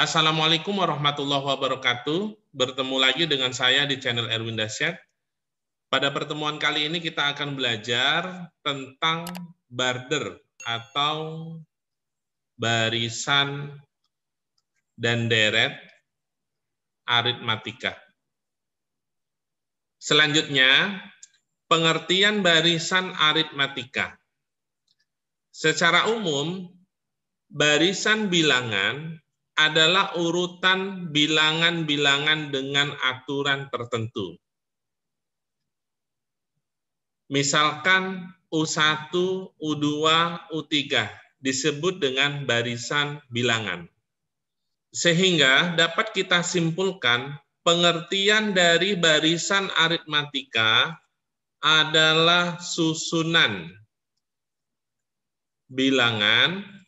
Assalamualaikum warahmatullahi wabarakatuh. Bertemu lagi dengan saya di channel Erwin Dasyat. Pada pertemuan kali ini kita akan belajar tentang border atau barisan dan deret aritmatika. Selanjutnya, pengertian barisan aritmatika. Secara umum, barisan bilangan adalah urutan bilangan-bilangan dengan aturan tertentu. Misalkan U1, U2, U3 disebut dengan barisan bilangan. Sehingga dapat kita simpulkan pengertian dari barisan aritmatika adalah susunan bilangan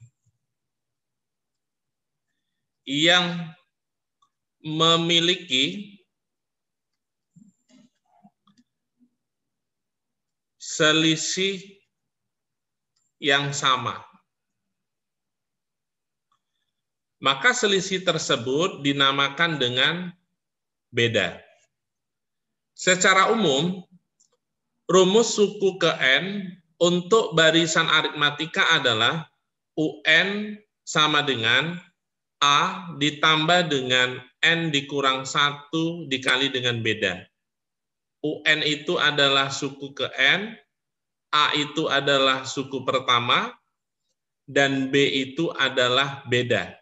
yang memiliki selisih yang sama. Maka selisih tersebut dinamakan dengan beda. Secara umum, rumus suku ke N untuk barisan aritmatika adalah UN sama dengan A ditambah dengan N dikurang 1 dikali dengan beda. UN itu adalah suku ke N, A itu adalah suku pertama, dan B itu adalah beda.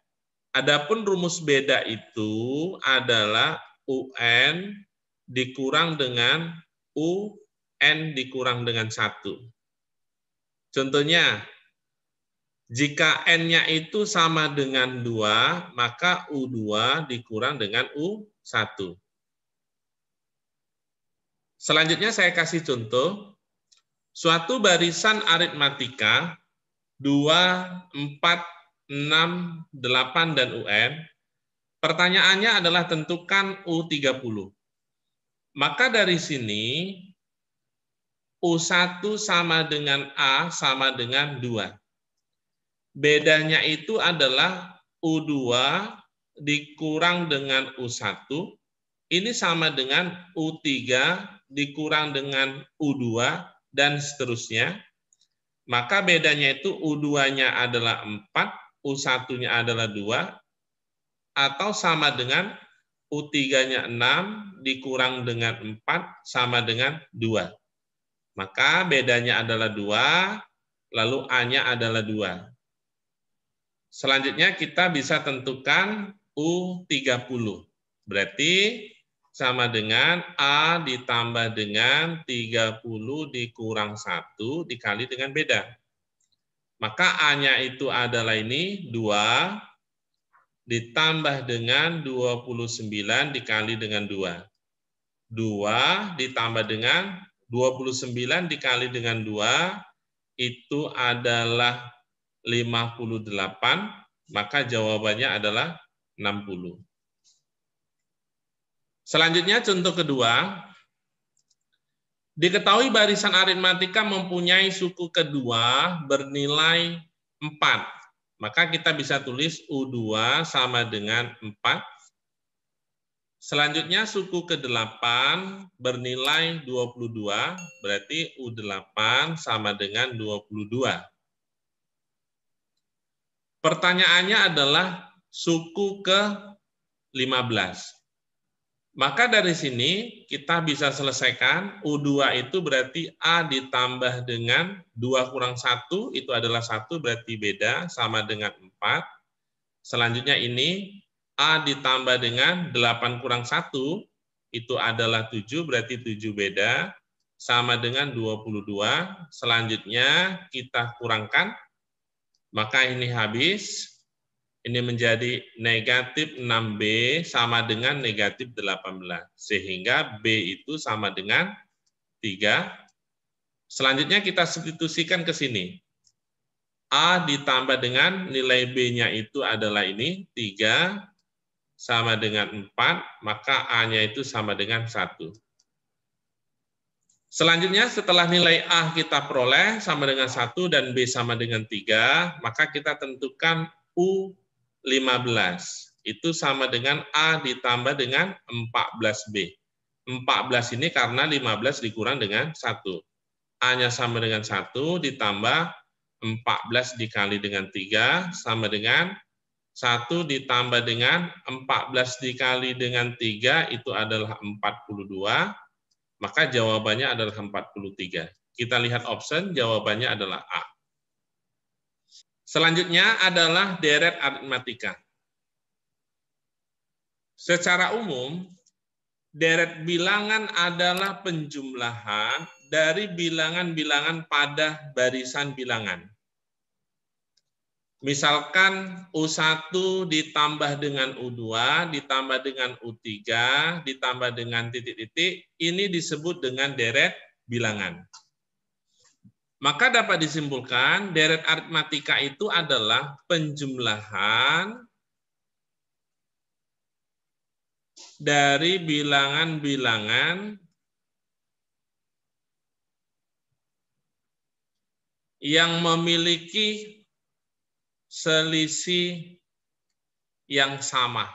Adapun rumus beda itu adalah UN dikurang dengan UN dikurang dengan 1. Contohnya, jika N-nya itu sama dengan 2, maka U2 dikurang dengan U1. Selanjutnya saya kasih contoh, suatu barisan aritmatika 2, 4, 6, 8, dan UN, pertanyaannya adalah tentukan U30. Maka dari sini, U1 sama dengan A sama dengan 2. Bedanya itu adalah U2 dikurang dengan U1, ini sama dengan U3 dikurang dengan U2, dan seterusnya. Maka bedanya itu U2-nya adalah 4, U1-nya adalah 2, atau sama dengan U3-nya 6 dikurang dengan 4 sama dengan 2. Maka bedanya adalah 2, lalu A-nya adalah 2. Selanjutnya kita bisa tentukan U30. Berarti sama dengan A ditambah dengan 30 dikurang 1 dikali dengan beda. Maka A-nya itu adalah ini 2 ditambah dengan 29 dikali dengan 2. 2 ditambah dengan 29 dikali dengan 2 itu adalah 58, maka jawabannya adalah 60. Selanjutnya contoh kedua, diketahui barisan aritmatika mempunyai suku kedua bernilai 4. Maka kita bisa tulis U2 sama dengan 4. Selanjutnya suku ke-8 bernilai 22, berarti U8 sama dengan 22. Pertanyaannya adalah suku ke-15. Maka dari sini kita bisa selesaikan U2 itu berarti A ditambah dengan 2 kurang 1, itu adalah 1, berarti beda, sama dengan 4. Selanjutnya ini A ditambah dengan 8 kurang 1, itu adalah 7, berarti 7 beda, sama dengan 22. Selanjutnya kita kurangkan, maka ini habis. Ini menjadi negatif 6B sama dengan negatif 18. Sehingga B itu sama dengan 3. Selanjutnya kita substitusikan ke sini. A ditambah dengan nilai B-nya itu adalah ini, 3 sama dengan 4, maka A-nya itu sama dengan 1. Selanjutnya setelah nilai A kita peroleh sama dengan 1 dan B sama dengan 3, maka kita tentukan U15. Itu sama dengan A ditambah dengan 14B. 14 ini karena 15 dikurang dengan 1. A-nya sama dengan 1 ditambah 14 dikali dengan 3 sama dengan 1 ditambah dengan 14 dikali dengan 3 itu adalah 42. Maka jawabannya adalah 43. Kita lihat option, jawabannya adalah A. Selanjutnya adalah deret aritmatika. Secara umum, deret bilangan adalah penjumlahan dari bilangan-bilangan pada barisan bilangan. Misalkan U1 ditambah dengan U2, ditambah dengan U3, ditambah dengan titik-titik, ini disebut dengan deret bilangan. Maka dapat disimpulkan deret aritmatika itu adalah penjumlahan dari bilangan-bilangan yang memiliki selisih yang sama,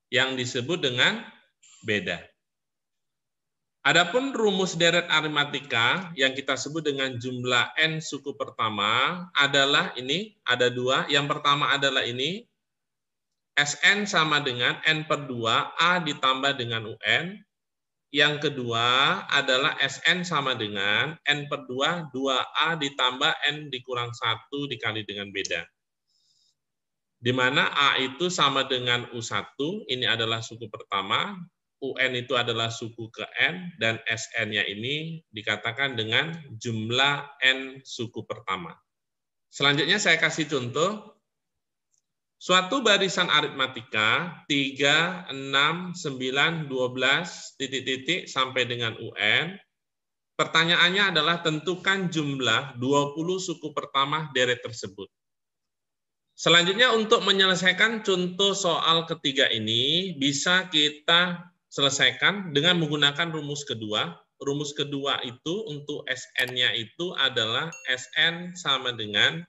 yang disebut dengan beda. Adapun rumus deret aritmatika yang kita sebut dengan jumlah n suku pertama adalah ini, ada dua. Yang pertama adalah ini, Sn sama dengan n per 2 A ditambah dengan UN. Yang kedua adalah Sn sama dengan n per 2, 2A ditambah n dikurang 1 dikali dengan beda. Di mana A itu sama dengan U1, ini adalah suku pertama, UN itu adalah suku ke N, dan Sn-nya ini dikatakan dengan jumlah N suku pertama. Selanjutnya saya kasih contoh. Suatu barisan aritmatika 3, 6, 9, 12, titik-titik sampai dengan UN. Pertanyaannya adalah tentukan jumlah 20 suku pertama deret tersebut. Selanjutnya untuk menyelesaikan contoh soal ketiga ini bisa kita selesaikan dengan menggunakan rumus kedua. Rumus kedua itu untuk Sn-nya itu adalah Sn sama dengan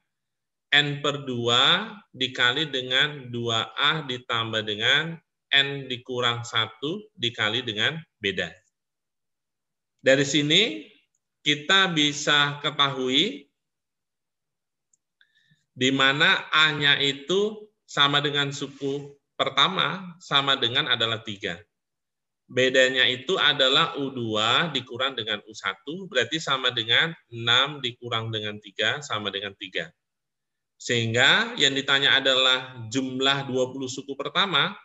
N per 2 dikali dengan 2A ditambah dengan N dikurang 1 dikali dengan beda. Dari sini kita bisa ketahui di mana A-nya itu sama dengan suku pertama, sama dengan adalah 3. Bedanya itu adalah U2 dikurang dengan U1, berarti sama dengan 6 dikurang dengan 3, sama dengan 3. Sehingga yang ditanya adalah jumlah 20 suku pertama,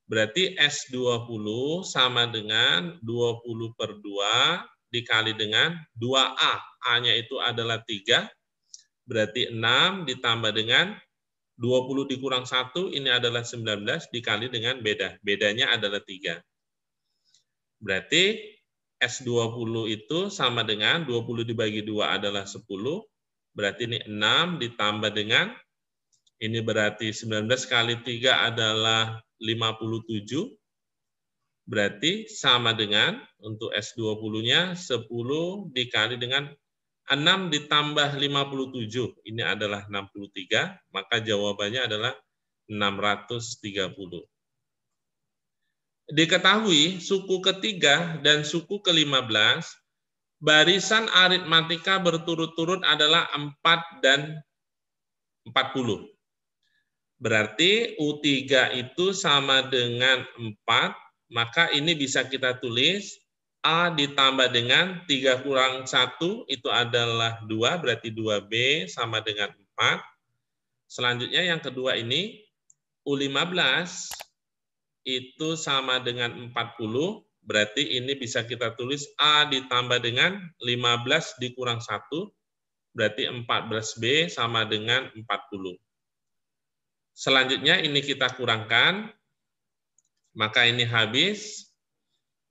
berarti S20 sama dengan 20 per 2 dikali dengan 2A. A-nya itu adalah 3, berarti 6 ditambah dengan 20 dikurang 1, ini adalah 19 dikali dengan beda. Bedanya adalah 3. Berarti S20 itu sama dengan 20 dibagi 2 adalah 10, berarti ini 6 ditambah dengan, ini berarti 19 kali 3 adalah 57, berarti sama dengan untuk S20-nya 10 dikali dengan 6 ditambah 57, ini adalah 63, maka jawabannya adalah 630. Diketahui suku ketiga dan suku ke-15, barisan aritmatika berturut-turut adalah 4 dan 40. Berarti U3 itu sama dengan 4, maka ini bisa kita tulis A ditambah dengan 3 kurang 1, itu adalah 2, berarti 2B sama dengan 4. Selanjutnya yang kedua ini, U15 itu sama dengan 40, berarti ini bisa kita tulis A ditambah dengan 15 dikurang 1, berarti 14B sama dengan 40. Selanjutnya ini kita kurangkan, maka ini habis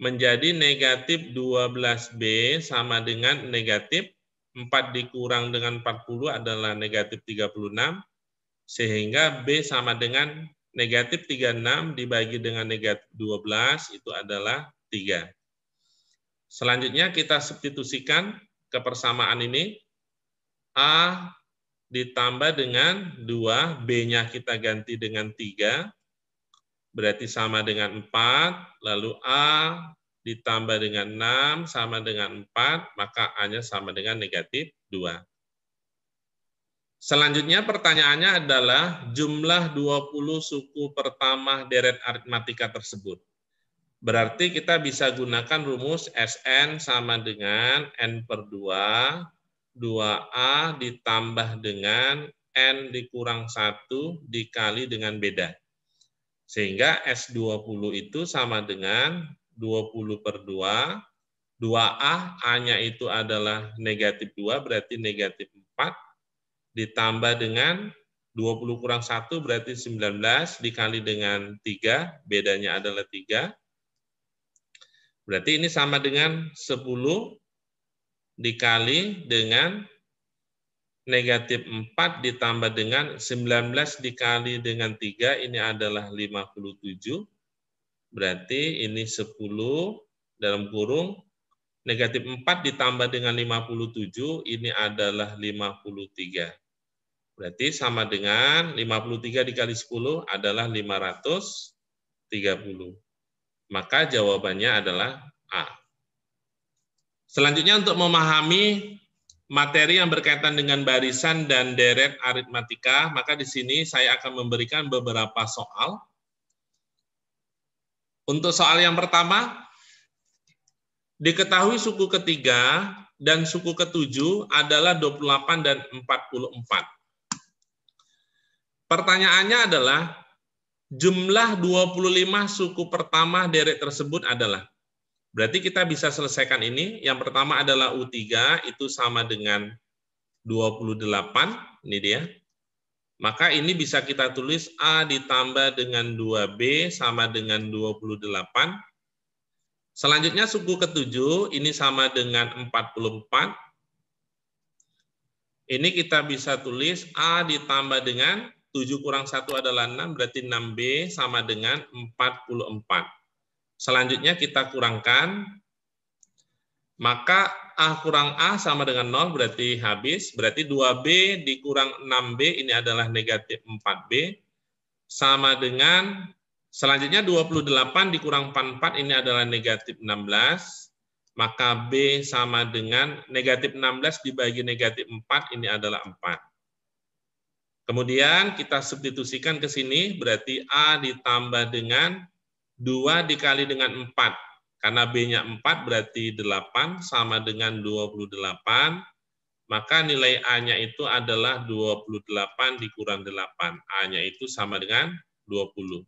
menjadi negatif 12B sama dengan negatif 4 dikurang dengan 40 adalah negatif 36, sehingga B sama dengan negatif 36 dibagi dengan negatif 12 itu adalah 3. Selanjutnya kita substitusikan ke persamaan ini. A ditambah dengan 2, B-nya kita ganti dengan 3, berarti sama dengan 4, lalu A ditambah dengan 6 sama dengan 4, maka A-nya sama dengan negatif 2. Selanjutnya pertanyaannya adalah jumlah 20 suku pertama deret aritmatika tersebut. Berarti kita bisa gunakan rumus Sn sama dengan N/2, 2A ditambah dengan N dikurang 1 dikali dengan beda. Sehingga S20 itu sama dengan 20/2, 2A, A-nya itu adalah negatif 2, berarti negatif 4, ditambah dengan 20 kurang 1, berarti 19, dikali dengan 3, bedanya adalah 3. Berarti ini sama dengan 10 dikali dengan negatif 4 ditambah dengan 19 dikali dengan 3, ini adalah 57. Berarti ini 10 dalam kurung, negatif 4 ditambah dengan 57, ini adalah 53. Berarti sama dengan 53 dikali 10 adalah 530. Maka jawabannya adalah A. Selanjutnya untuk memahami materi yang berkaitan dengan barisan dan deret aritmatika, maka di sini saya akan memberikan beberapa soal. Untuk soal yang pertama, diketahui suku ketiga dan suku ketujuh adalah 28 dan 44. Pertanyaannya adalah, jumlah 25 suku pertama deret tersebut adalah. Berarti kita bisa selesaikan ini. Yang pertama adalah U3, itu sama dengan 28, ini dia. Maka ini bisa kita tulis A ditambah dengan 2B sama dengan 28. Selanjutnya suku ketujuh, ini sama dengan 44. Ini kita bisa tulis A ditambah dengan 7 kurang 1 adalah 6, berarti 6B sama dengan 44. Selanjutnya kita kurangkan, maka A kurang A sama dengan 0, berarti habis. Berarti 2B dikurang 6B, ini adalah negatif 4B, sama dengan, selanjutnya 28 dikurang 44, ini adalah negatif 16. Maka B sama dengan negatif 16 dibagi negatif 4, ini adalah 4. Kemudian kita substitusikan ke sini, berarti A ditambah dengan 2 dikali dengan 4. Karena B-nya 4 berarti 8 sama dengan 28. Maka nilai A-nya itu adalah 28 dikurang 8. A-nya itu sama dengan 20.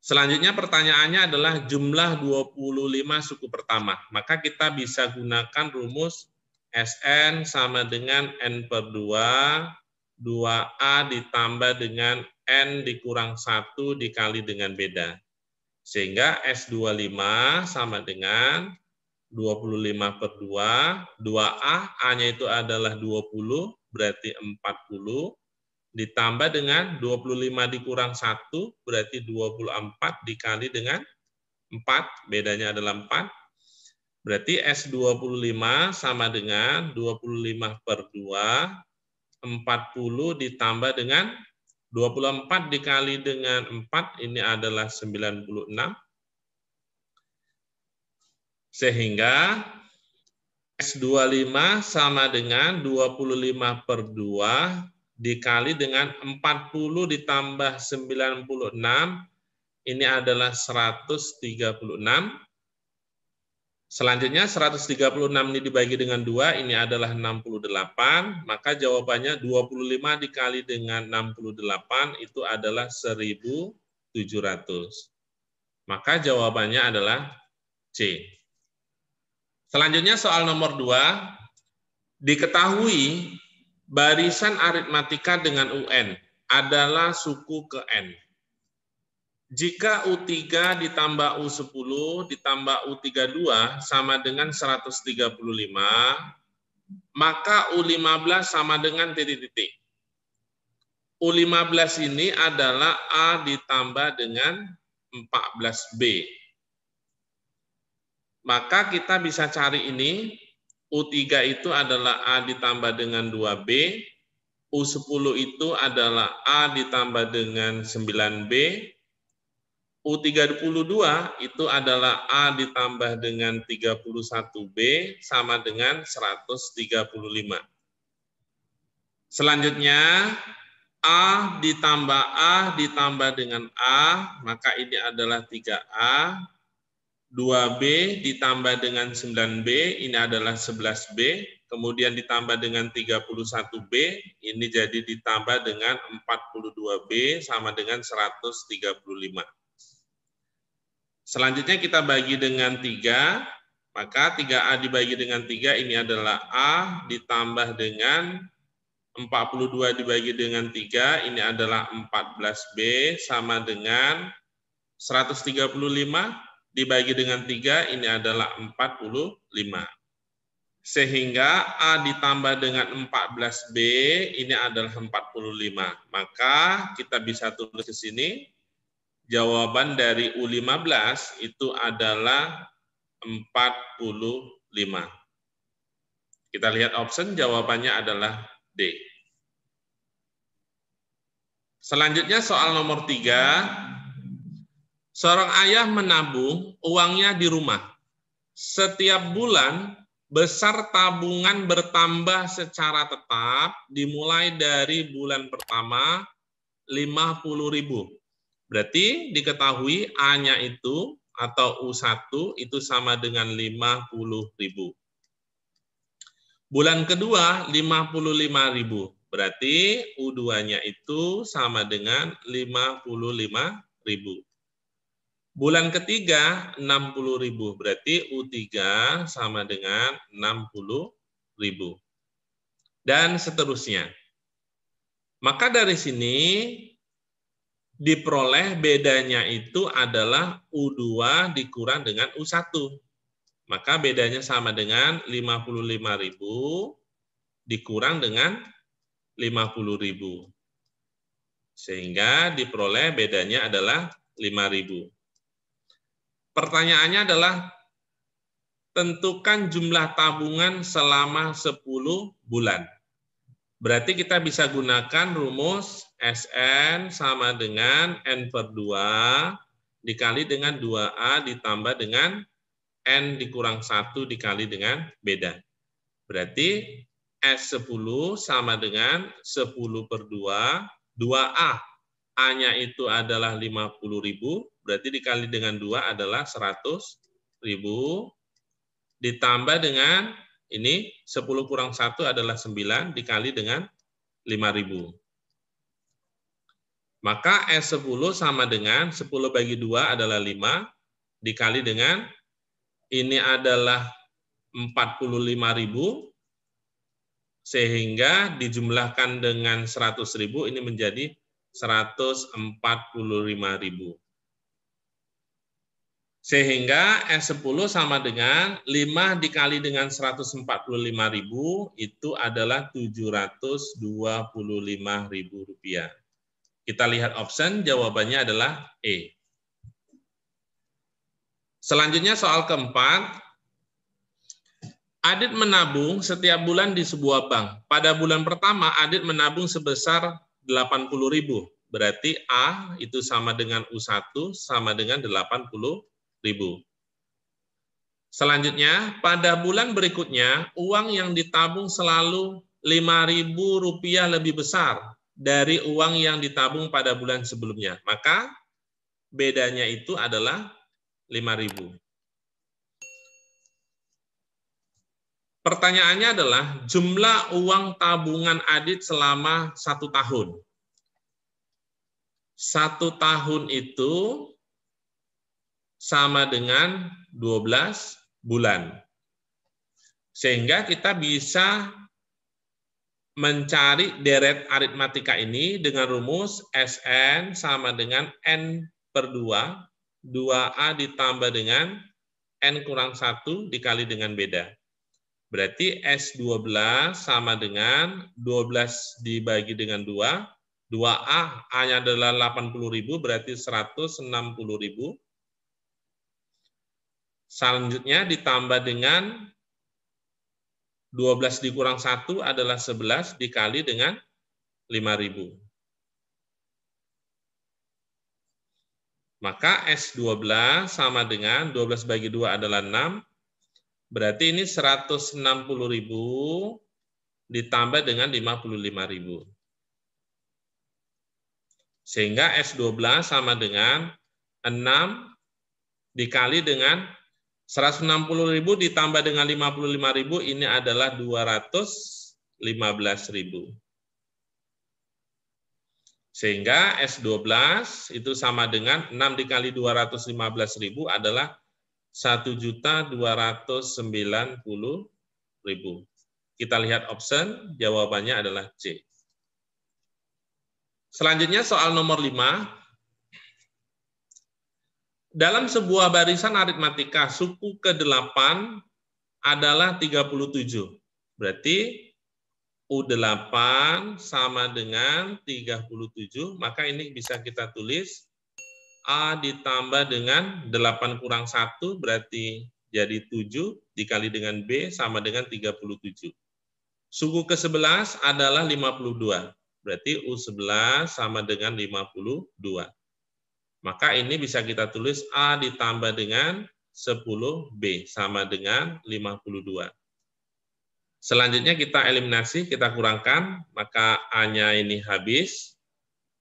Selanjutnya pertanyaannya adalah jumlah 25 suku pertama. Maka kita bisa gunakan rumus Sn sama dengan N/2, 2A ditambah dengan N dikurang 1 dikali dengan beda. Sehingga S25 sama dengan 25/2, 2A, A-nya itu adalah 20, berarti 40, ditambah dengan 25 dikurang 1, berarti 24 dikali dengan 4, bedanya adalah 4. Berarti S25 sama dengan 25/2, 40 ditambah dengan 24 dikali dengan 4, ini adalah 96. Sehingga S25 sama dengan 25/2 dikali dengan 40 ditambah 96, ini adalah 136. Selanjutnya 136 ini dibagi dengan 2, ini adalah 68, maka jawabannya 25 dikali dengan 68 itu adalah 1.700. Maka jawabannya adalah C. Selanjutnya soal nomor 2, diketahui barisan aritmatika dengan UN adalah suku ke N. Jika U3 ditambah U10 ditambah U32 sama dengan 135, maka U15 sama dengan titik-titik. U15 ini adalah A ditambah dengan 14B. Maka kita bisa cari ini, U3 itu adalah A ditambah dengan 2B, U10 itu adalah A ditambah dengan 9B, U32 itu adalah A ditambah dengan 31B sama dengan 135. Selanjutnya, A ditambah dengan A, maka ini adalah 3A. 2B ditambah dengan 9B, ini adalah 11B. Kemudian ditambah dengan 31B, ini jadi ditambah dengan 42B sama dengan 135. Selanjutnya kita bagi dengan 3, maka 3A dibagi dengan 3, ini adalah A ditambah dengan 42 dibagi dengan 3, ini adalah 14B sama dengan 135 dibagi dengan 3, ini adalah 45. Sehingga A ditambah dengan 14B, ini adalah 45. Maka kita bisa tulis di sini, jawaban dari U15 itu adalah 45. Kita lihat option, jawabannya adalah D. Selanjutnya soal nomor 3. Seorang ayah menabung uangnya di rumah. Setiap bulan besar tabungan bertambah secara tetap dimulai dari bulan pertama 50.000. Berarti diketahui A-nya itu atau U1 itu sama dengan 50.000. Bulan kedua 55.000. Berarti U2-nya itu sama dengan 55.000. Bulan ketiga 60.000, berarti U3 sama dengan 60.000. Dan seterusnya. Maka dari sini diperoleh bedanya itu adalah U2 dikurang dengan U1. Maka bedanya sama dengan 55.000 dikurang dengan 50.000. Sehingga diperoleh bedanya adalah 5.000. Pertanyaannya adalah tentukan jumlah tabungan selama 10 bulan. Berarti kita bisa gunakan rumus SN sama dengan N/2 dikali dengan 2A ditambah dengan N dikurang 1 dikali dengan beda. Berarti S10 sama dengan 10/2, 2A. A-nya itu adalah 50.000, berarti dikali dengan 2 adalah 100.000, ditambah dengan ini 10 kurang 1 adalah 9, dikali dengan 5.000. Maka S10 sama dengan 10 bagi 2 adalah 5, dikali dengan ini adalah 45.000, sehingga dijumlahkan dengan 100.000 ini menjadi 145.000. Sehingga S10 sama dengan 5 dikali dengan 145.000 itu adalah 725.000 rupiah. Kita lihat option, jawabannya adalah E. Selanjutnya soal keempat. Adit menabung setiap bulan di sebuah bank. Pada bulan pertama Adit menabung sebesar 80.000. Berarti A itu sama dengan U1 sama dengan 80.000. Selanjutnya, pada bulan berikutnya, uang yang ditabung selalu Rp5.000 lebih besar dari uang yang ditabung pada bulan sebelumnya. Maka bedanya itu adalah 5.000. Pertanyaannya adalah jumlah uang tabungan Adit selama 1 tahun. 1 tahun itu sama dengan 12 bulan. Sehingga kita bisa mencari deret aritmatika ini dengan rumus SN sama dengan N/2, 2A ditambah dengan N kurang 1 dikali dengan beda. Berarti S12 sama dengan 12 dibagi dengan 2. 2A, A-nya adalah 80.000, berarti 160.000. Selanjutnya ditambah dengan 12 dikurang 1 adalah 11 dikali dengan 5.000. Maka S12 sama dengan 12 bagi 2 adalah 6. Berarti ini 160.000 ditambah dengan 55.000. Sehingga S12 sama dengan 6 dikali dengan 160.000 ditambah dengan 55.000, ini adalah 215.000. Sehingga S12 itu sama dengan 6 dikali 215.000 adalah 1.290.000. Kita lihat option, jawabannya adalah C. Selanjutnya soal nomor 5. Dalam sebuah barisan aritmatika, suku ke-8 adalah 37. Berarti U8 sama dengan 37, maka ini bisa kita tulis A ditambah dengan 8 kurang 1, berarti jadi 7, dikali dengan B sama dengan 37. Suku ke-11 adalah 52, berarti U11 sama dengan 52. Maka ini bisa kita tulis A ditambah dengan 10B sama dengan 52. Selanjutnya kita eliminasi, kita kurangkan, maka A-nya ini habis.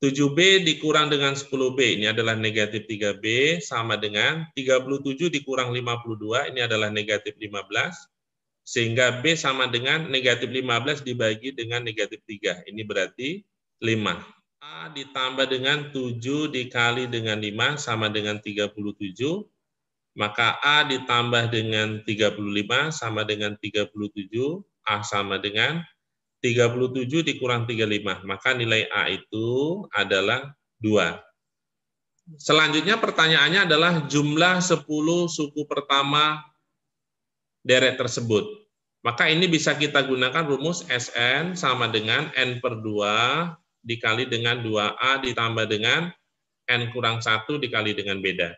7B dikurang dengan 10B, ini adalah negatif 3B, sama dengan 37 dikurang 52, ini adalah negatif 15. Sehingga B sama dengan negatif 15 dibagi dengan negatif 3, ini berarti 5. A ditambah dengan 7 dikali dengan 5 sama dengan 37, maka A ditambah dengan 35 sama dengan 37, A sama dengan 37 dikurang 35, maka nilai A itu adalah 2. Selanjutnya pertanyaannya adalah jumlah 10 suku pertama deret tersebut. Maka ini bisa kita gunakan rumus Sn sama dengan N per 2 dikali dengan 2A ditambah dengan N kurang 1 dikali dengan beda.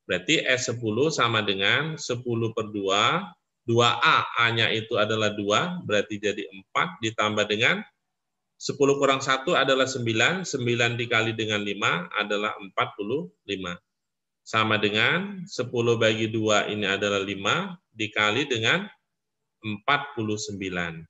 Berarti S10 sama dengan 10 per 2, 2A, A-nya itu adalah 2, berarti jadi 4, ditambah dengan 10 kurang 1 adalah 9, 9 dikali dengan 5 adalah 45. Sama dengan 10 bagi 2 ini adalah 5, dikali dengan 49.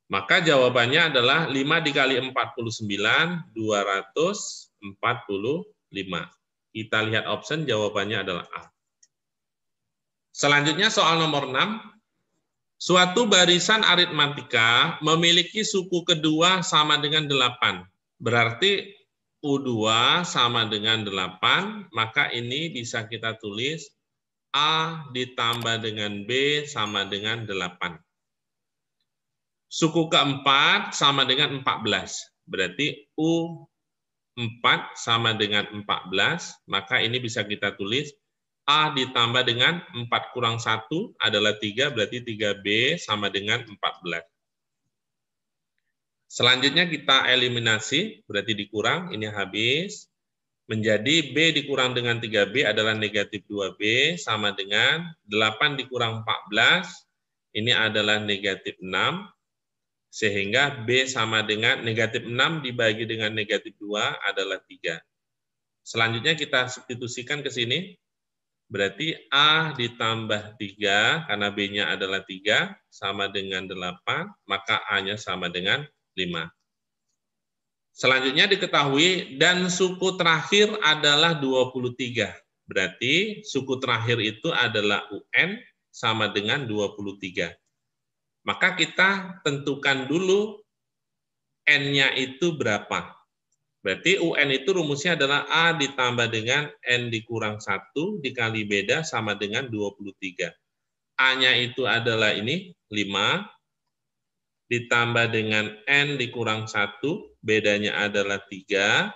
Maka jawabannya adalah 5 dikali 49, 245. Kita lihat option, jawabannya adalah A. Selanjutnya soal nomor 6. Suatu barisan aritmatika memiliki suku kedua sama dengan 8. Berarti U2 sama dengan 8, maka ini bisa kita tulis A ditambah dengan B sama dengan 8. Suku keempat sama dengan 14, berarti U4 sama dengan 14, maka ini bisa kita tulis A ditambah dengan 4 kurang 1 adalah 3, berarti 3B sama dengan 14. Selanjutnya kita eliminasi, berarti dikurang, ini habis. Menjadi B dikurang dengan 3B adalah negatif 2B sama dengan 8 dikurang 14, ini adalah negatif 6. Sehingga B sama dengan negatif 6 dibagi dengan negatif 2 adalah 3. Selanjutnya kita substitusikan ke sini. Berarti A ditambah 3, karena B-nya adalah 3, sama dengan 8, maka A-nya sama dengan 5. Selanjutnya diketahui, dan suku terakhir adalah 23. Berarti suku terakhir itu adalah UN sama dengan 23. Maka kita tentukan dulu N-nya itu berapa. Berarti UN itu rumusnya adalah A ditambah dengan N dikurang 1 dikali beda sama dengan 23. A-nya itu adalah ini, 5, ditambah dengan N dikurang 1, bedanya adalah 3,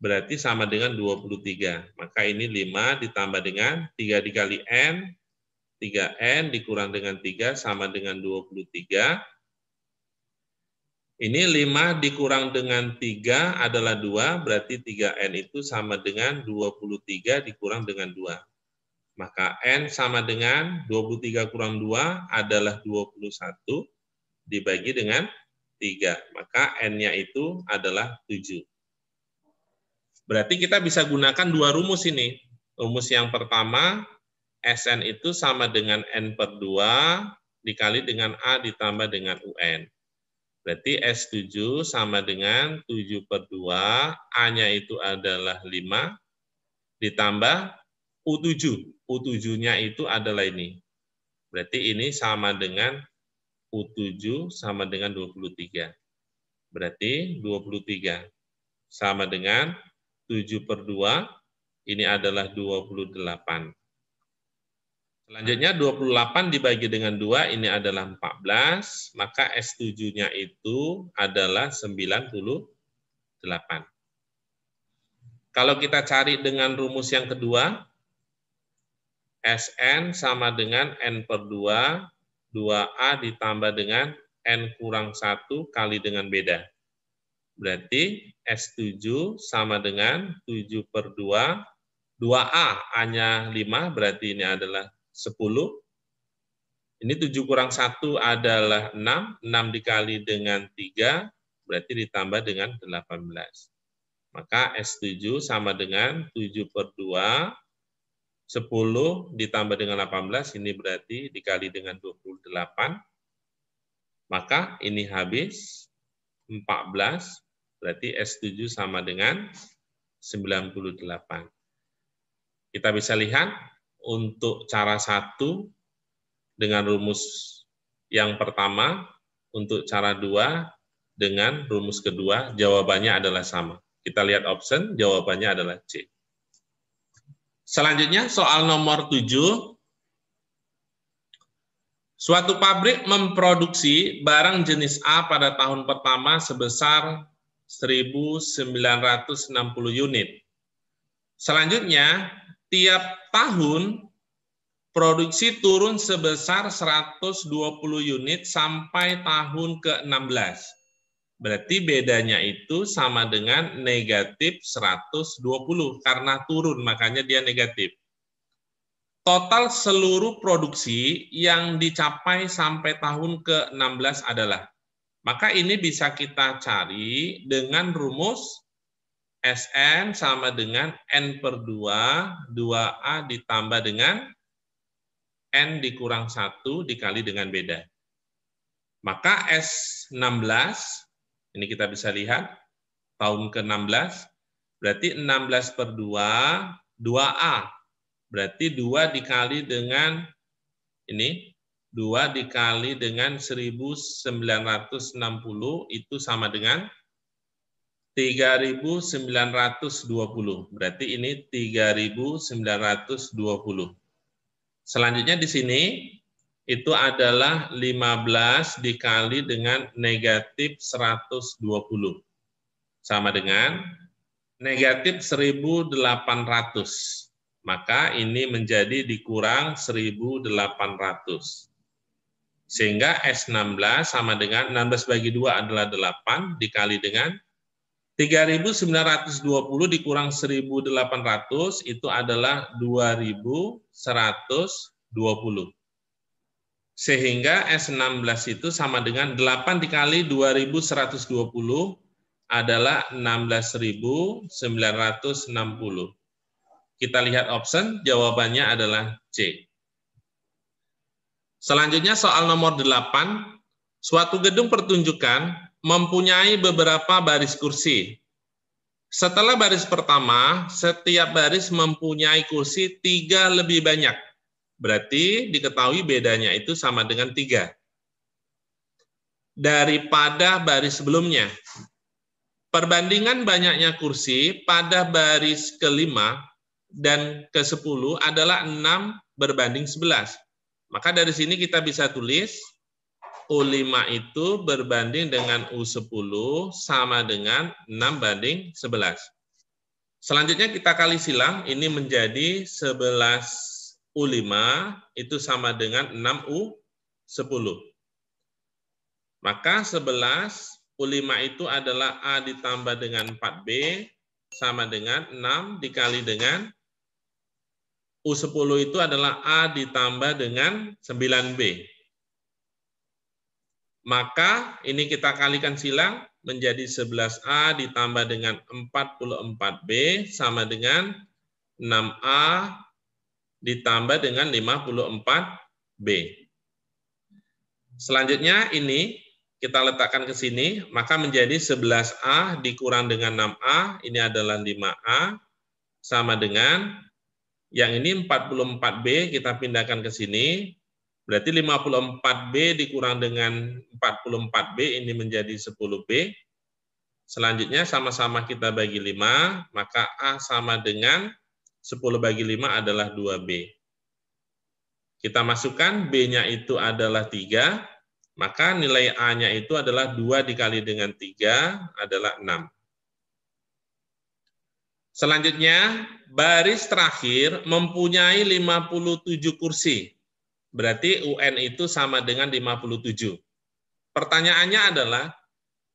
berarti sama dengan 23. Maka ini 5 ditambah dengan 3 dikali N, 3N dikurang dengan 3 sama dengan 23. Ini 5 dikurang dengan 3 adalah 2, berarti 3N itu sama dengan 23 dikurang dengan 2. Maka N sama dengan 23 kurang 2 adalah 21 dibagi dengan 3. Maka N-nya itu adalah 7. Berarti kita bisa gunakan dua rumus ini. Rumus yang pertama, Sn itu sama dengan N per 2 dikali dengan A ditambah dengan UN. Berarti S7 sama dengan 7 per 2, A-nya itu adalah 5, ditambah U7. U7-nya itu adalah ini. Berarti ini sama dengan U7 sama dengan 23. Berarti 23 sama dengan 7 per 2, ini adalah 28. Selanjutnya 28 dibagi dengan 2, ini adalah 14, maka S7-nya itu adalah 98. Kalau kita cari dengan rumus yang kedua, Sn sama dengan N per 2, 2A ditambah dengan N kurang 1 kali dengan beda. Berarti S7 sama dengan 7 per 2, 2A, A-nya 5, berarti ini adalah 10. Ini 7 kurang 1 adalah 6, 6 dikali dengan 3, berarti ditambah dengan 18. Maka S7 sama dengan 7 per 2, 10 ditambah dengan 18, ini berarti dikali dengan 28, maka ini habis 14, berarti S7 sama dengan 98. Kita bisa lihat untuk cara 1 dengan rumus yang pertama, untuk cara 2 dengan rumus kedua, jawabannya adalah sama. Kita lihat option, jawabannya adalah C. Selanjutnya, soal nomor 7. Suatu pabrik memproduksi barang jenis A pada tahun pertama sebesar 1.960 unit. Selanjutnya, tiap tahun produksi turun sebesar 120 unit sampai tahun ke-16. Berarti bedanya itu sama dengan negatif 120, karena turun, makanya dia negatif. Total seluruh produksi yang dicapai sampai tahun ke-16 adalah, maka ini bisa kita cari dengan rumus Sn sama dengan N per 2, 2A ditambah dengan N dikurang 1 dikali dengan beda. Maka S16, ini kita bisa lihat, tahun ke-16, berarti 16 per 2, 2A. Berarti 2 dikali dengan, ini, 2 dikali dengan 1960, itu sama dengan 3.920. Berarti ini 3.920. Selanjutnya di sini, itu adalah 15 dikali dengan negatif 120. Sama dengan negatif 1.800. Maka ini menjadi dikurang 1.800. Sehingga S16 sama dengan 16 bagi 2 adalah 8 dikali dengan 3.920 dikurang 1.800 itu adalah 2.120. Sehingga S16 itu sama dengan 8 dikali 2.120 adalah 16.960. Kita lihat option, jawabannya adalah C. Selanjutnya soal nomor 8. Suatu gedung pertunjukan mempunyai beberapa baris kursi. Setelah baris pertama, setiap baris mempunyai kursi 3 lebih banyak. Berarti diketahui bedanya itu sama dengan 3 daripada baris sebelumnya. Perbandingan banyaknya kursi pada baris ke-5 dan ke-10 adalah 6 berbanding 11. Maka dari sini kita bisa tulis U5 itu berbanding dengan U10 sama dengan 6 banding 11. Selanjutnya kita kali silang, ini menjadi 11 U5 itu sama dengan 6U10. Maka 11 U5 itu adalah A ditambah dengan 4B sama dengan 6 dikali dengan U10 itu adalah A ditambah dengan 9B. Maka ini kita kalikan silang menjadi 11A ditambah dengan 44B sama dengan 6A ditambah dengan 54B. Selanjutnya ini kita letakkan ke sini, maka menjadi 11A dikurang dengan 6A, ini adalah 5A, sama dengan, yang ini 44B kita pindahkan ke sini, berarti 54B dikurang dengan 44B, ini menjadi 10B. Selanjutnya sama-sama kita bagi 5, maka A sama dengan 10 bagi 5 adalah 2B. Kita masukkan B-nya itu adalah 3, maka nilai A-nya itu adalah 2 dikali dengan 3 adalah 6. Selanjutnya, baris terakhir mempunyai 57 kursi. Berarti UN itu sama dengan 57. Pertanyaannya adalah,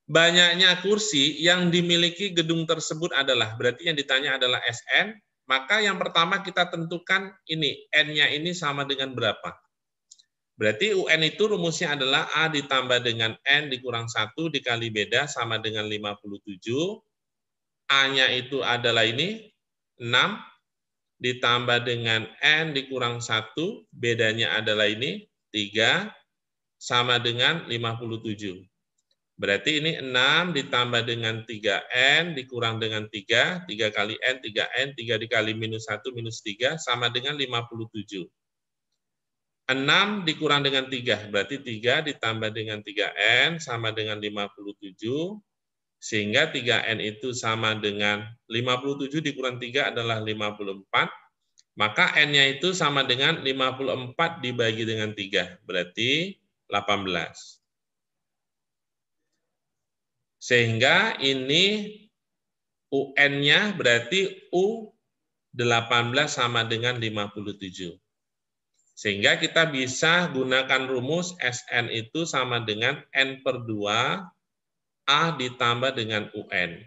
banyaknya kursi yang dimiliki gedung tersebut adalah, berarti yang ditanya adalah SN, maka yang pertama kita tentukan ini, N-nya ini sama dengan berapa. Berarti UN itu rumusnya adalah A ditambah dengan N dikurang 1 dikali beda sama dengan 57. A-nya itu adalah ini, 6, ditambah dengan N dikurang 1, bedanya adalah ini, 3, sama dengan 57. Berarti ini 6 ditambah dengan 3N dikurang dengan 3, 3 kali N, 3N, 3 dikali minus 1, minus 3, sama dengan 57. 6 dikurang dengan 3, berarti 3 ditambah dengan 3N, sama dengan 57, sehingga 3N itu sama dengan 57 dikurang 3 adalah 54, maka N-nya itu sama dengan 54 dibagi dengan 3, berarti 18. Sehingga ini UN-nya berarti U18 sama dengan 57. Sehingga kita bisa gunakan rumus SN itu sama dengan N/2 A ditambah dengan UN.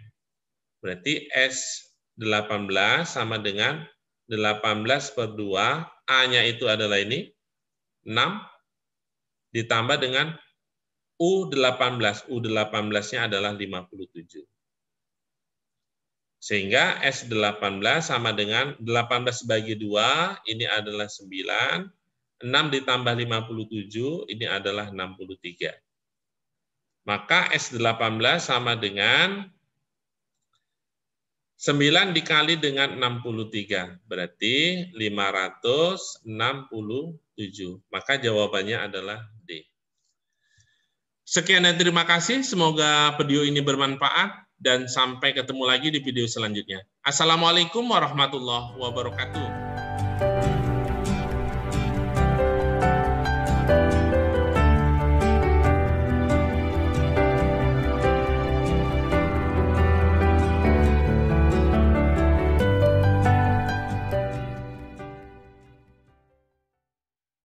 Berarti S18 sama dengan 18/2, A-nya itu adalah ini, 6, ditambah dengan U18. U18-nya adalah 57. Sehingga S18 sama dengan 18 bagi 2, ini adalah 9, 6 ditambah 57, ini adalah 63. Maka S18 sama dengan 9 dikali dengan 63, berarti 567. Maka jawabannya adalah D. Sekian dan terima kasih, semoga video ini bermanfaat, dan sampai ketemu lagi di video selanjutnya. Assalamualaikum warahmatullahi wabarakatuh.